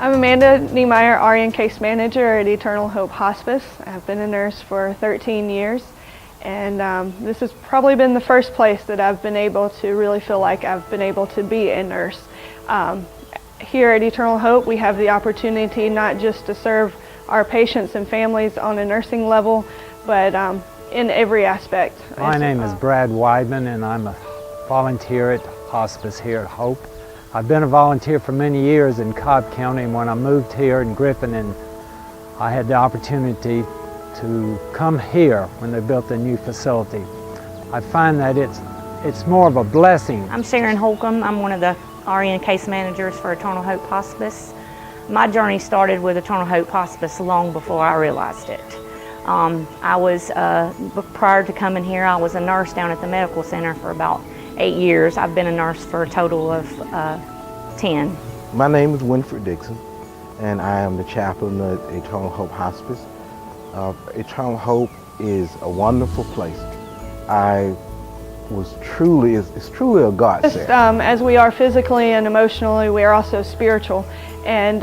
I'm Amanda Niemeyer, RN Case Manager at Eternal Hope Hospice. I've been a nurse for 13 years, and this has probably been the first place that I've been able to really feel like I've been able to be a nurse. Here at Eternal Hope, we have the opportunity not just to serve our patients and families on a nursing level, but in every aspect. My name is Brad Weidman, and I'm a volunteer at Hospice here at Hope. I've been a volunteer for many years in Cobb County, and when I moved here in Griffin, and I had the opportunity to come here when they built the new facility, I find that it's more of a blessing. I'm Sharon Holcomb. I'm one of the RN case managers for Eternal Hope Hospice. My journey started with Eternal Hope Hospice long before I realized it. Prior to coming here, I was a nurse down at the medical center for about 8 years. I've been a nurse for a total of 10. My name is Winfred Dixon, and I am the chaplain at Eternal Hope Hospice. Eternal Hope is a wonderful place. It's truly a godsend. As we are physically and emotionally, we are also spiritual. And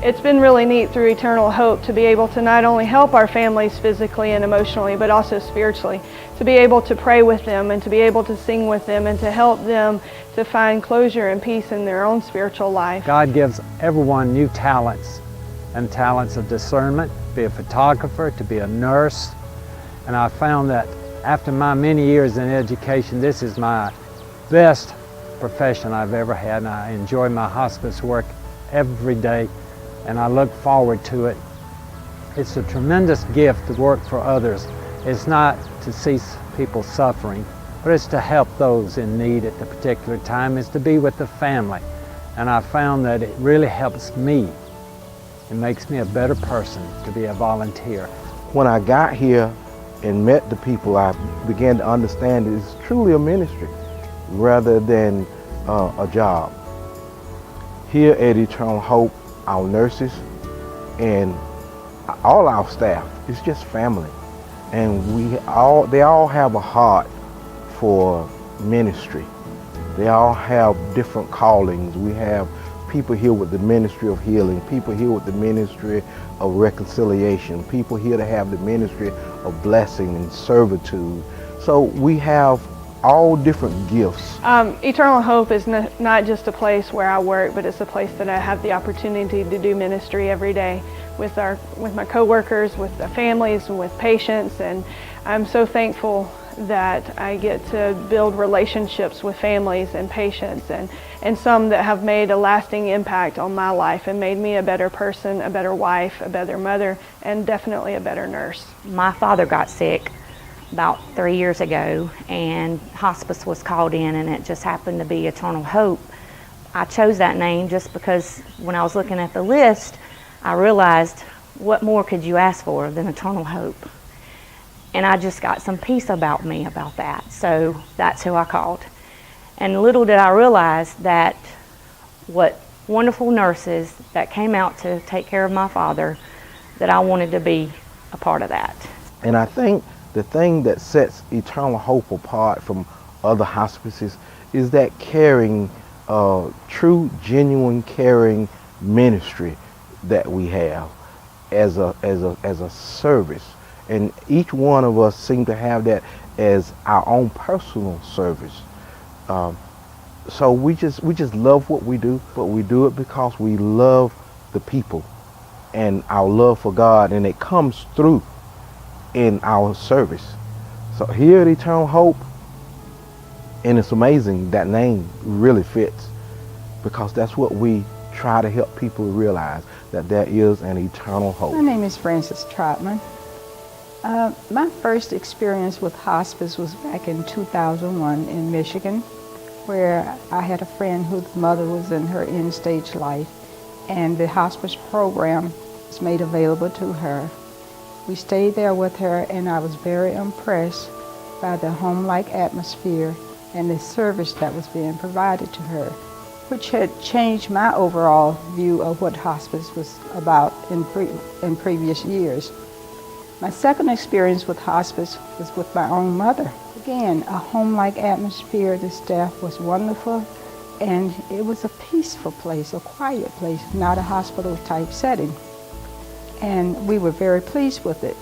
it's been really neat through Eternal Hope to be able to not only help our families physically and emotionally, but also spiritually. To be able to pray with them and to be able to sing with them and to help them to find closure and peace in their own spiritual life. God gives everyone new talents, and talents of discernment, be a photographer, to be a nurse. And I found that after my many years in education, this is my best profession I've ever had, and I enjoy my hospice work every day, and I look forward to it. It's a tremendous gift to work for others. It's not to see people suffering, but it's to help those in need at the particular time. It's to be with the family. And I found that it really helps me. It makes me a better person to be a volunteer. When I got here and met the people, I began to understand it's truly a ministry rather than a job. Here at Eternal Hope, our nurses and all our staff, it's just family. And they all have a heart for ministry. They all have different callings. We have people here with the ministry of healing, people here with the ministry of reconciliation, people here to have the ministry of blessing and servitude. So we have all different gifts. Eternal Hope is not just a place where I work, but it's a place that I have the opportunity to do ministry every day with my coworkers, with the families, with patients, and I'm so thankful that I get to build relationships with families and patients, and some that have made a lasting impact on my life and made me a better person, a better wife, a better mother, and definitely a better nurse. My father got sick about 3 years ago, and hospice was called in, and it just happened to be Eternal Hope. I chose that name just because when I was looking at the list, I realized, what more could you ask for than Eternal Hope? And I just got some peace about me about that. So that's who I called. And little did I realize that what wonderful nurses that came out to take care of my father, that I wanted to be a part of that. And I think the thing that sets Eternal Hope apart from other hospices is that caring, true, genuine, caring ministry that we have as a service. And each one of us seem to have that as our own personal service. So we just love what we do, but we do it because we love the people and our love for God, and it comes through in our service. So here at Eternal Hope, and it's amazing, that name really fits, because that's what we try to help people realize, that there is an eternal hope. My name is Frances Trotman. My first experience with hospice was back in 2001 in Michigan, where I had a friend whose mother was in her end-stage life, and the hospice program was made available to her. We stayed there with her, and I was very impressed by the home-like atmosphere and the service that was being provided to her, which had changed my overall view of what hospice was about in previous years. My second experience with hospice was with my own mother. Again, a home-like atmosphere. The staff was wonderful, And it was a peaceful place, a quiet place, not a hospital type setting. And we were very pleased with it.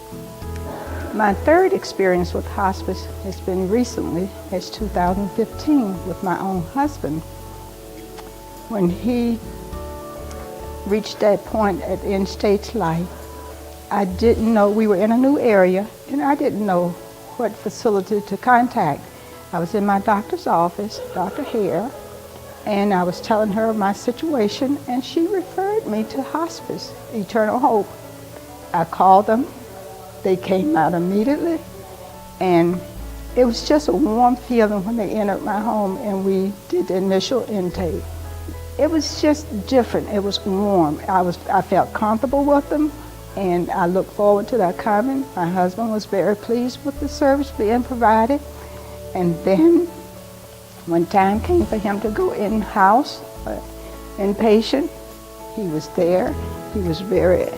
My third experience with hospice has been recently, it's 2015, with my own husband. When he reached that point at end stage life, I didn't know, we were in a new area, and I didn't know what facility to contact. I was in my doctor's office, Dr. Hare, and I was telling her my situation, and she referred me to hospice, Eternal Hope. I called them, they came out immediately, and it was just a warm feeling when they entered my home and we did the initial intake. It was just different, it was warm. I felt comfortable with them, and I look forward to their coming. My husband was very pleased with the service being provided. And then when time came for him to go in-house, inpatient, he was there. He was very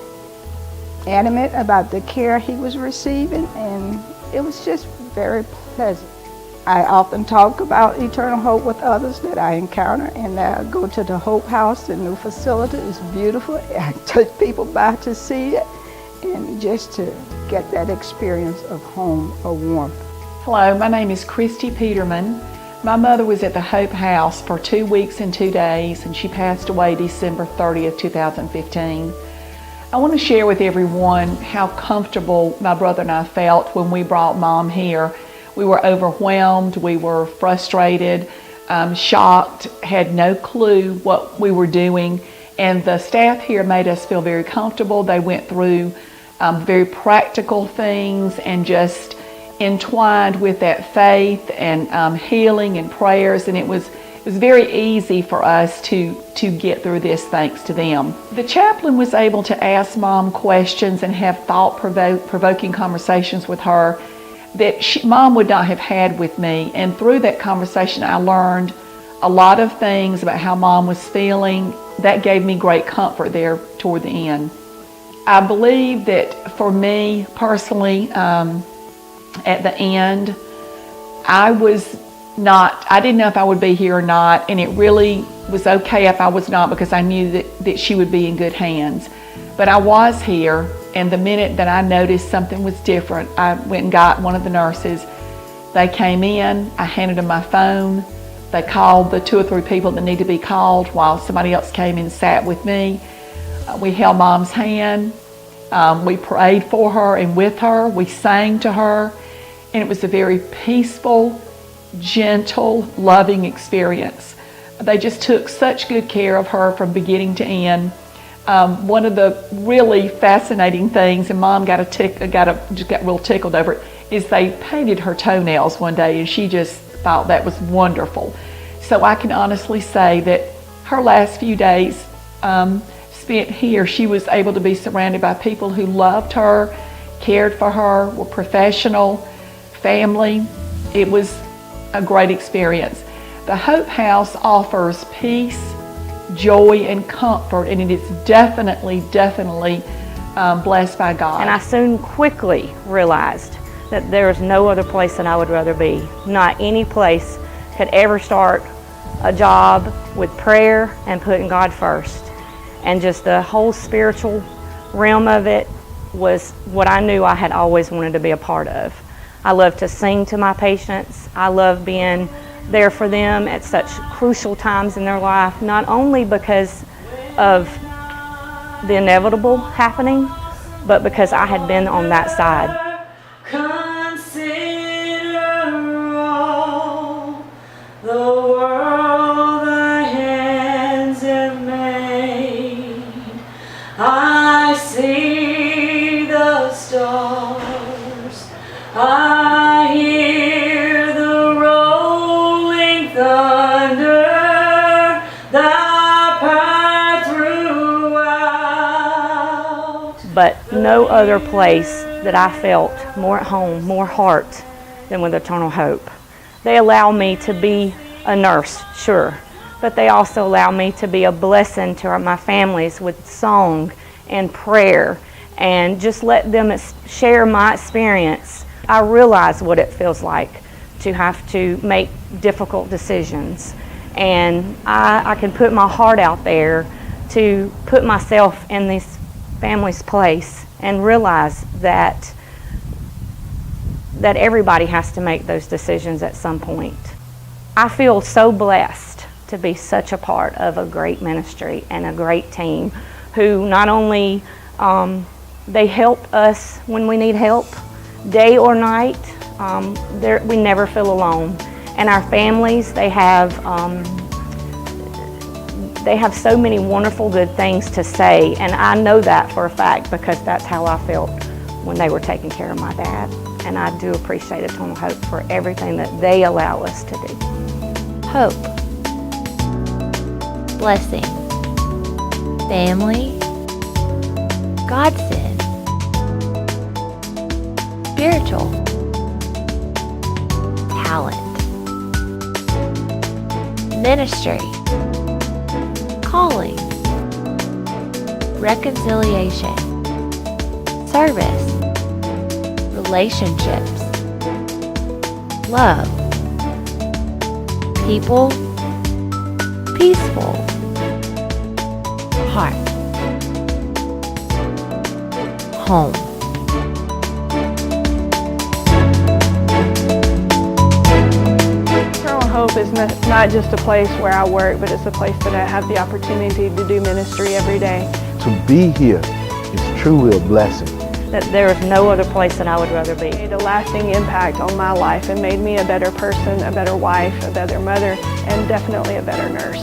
adamant about the care he was receiving, and it was just very pleasant. I often talk about Eternal Hope with others that I encounter, and I go to the Hope House, the new facility. It's beautiful. I take people by to see it, and just to get that experience of home, of warmth. Hello, my name is Christy Peterman. My mother was at the Hope House for 2 weeks and 2 days, and she passed away December 30th, 2015. I want to share with everyone how comfortable my brother and I felt when we brought Mom here. We were overwhelmed, we were frustrated, shocked, had no clue what we were doing, and the staff here made us feel very comfortable. They went through very practical things and just entwined with that faith and healing and prayers, and it was very easy for us to get through this thanks to them. The chaplain was able to ask Mom questions and have thought-provoking conversations with her that Mom would not have had with me, and through that conversation I learned a lot of things about how Mom was feeling. That gave me great comfort there toward the end. I believe that for me personally, at the end, I didn't know if I would be here or not, and it really was okay if I was not, because I knew that she would be in good hands. But I was here, and the minute that I noticed something was different, I went and got one of the nurses. They came in, I handed them my phone. They called the 2 or 3 people that need to be called while somebody else came and sat with me. We held Mom's hand. We prayed for her and with her. We sang to her, and it was a very peaceful, gentle, loving experience. They just took such good care of her from beginning to end. One of the really fascinating things, and Mom just got real tickled over it, is they painted her toenails one day, and she just thought that was wonderful. So I can honestly say that her last few days spent here, she was able to be surrounded by people who loved her, cared for her, were professional, family. It was a great experience. The Hope House offers peace, joy, and comfort, and it is definitely blessed by God. And I soon quickly realized that there is no other place that I would rather be. Not any place could ever start a job with prayer and putting God first. And just the whole spiritual realm of it was what I knew I had always wanted to be a part of. I love to sing to my patients. I love being there for them at such crucial times in their life, not only because of the inevitable happening, but because I had been on that side. Consider all the world thy hands have made. I see the stars, I hear the rolling thunder, thy path throughout. But no other place that I felt more at home, more heart, than with Eternal Hope. They allow me to be a nurse, sure, but they also allow me to be a blessing to my families with song and prayer, and just let them share my experience. I realize what it feels like to have to make difficult decisions, And I can put my heart out there to put myself in this family's place and realize that everybody has to make those decisions at some point. I feel so blessed to be such a part of a great ministry and a great team who not only they help us when we need help, day or night. We never feel alone. And our families, they have so many wonderful good things to say, and I know that for a fact because that's how I felt when they were taking care of my dad. And I do appreciate Eternal Hope for everything that they allow us to do. Hope, blessing, family, godsend, spiritual, talent, ministry, calling, reconciliation, service, relationships, love, people, peaceful, heart, home. Eternal Hope is not just a place where I work, but it's a place that I have the opportunity to do ministry every day. To be here is truly a blessing. That there is no other place that I would rather be. It made a lasting impact on my life and made me a better person, a better wife, a better mother, and definitely a better nurse.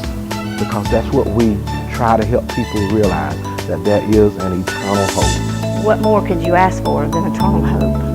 Because that's what we try to help people realize, that there is an eternal hope. What more could you ask for than eternal hope?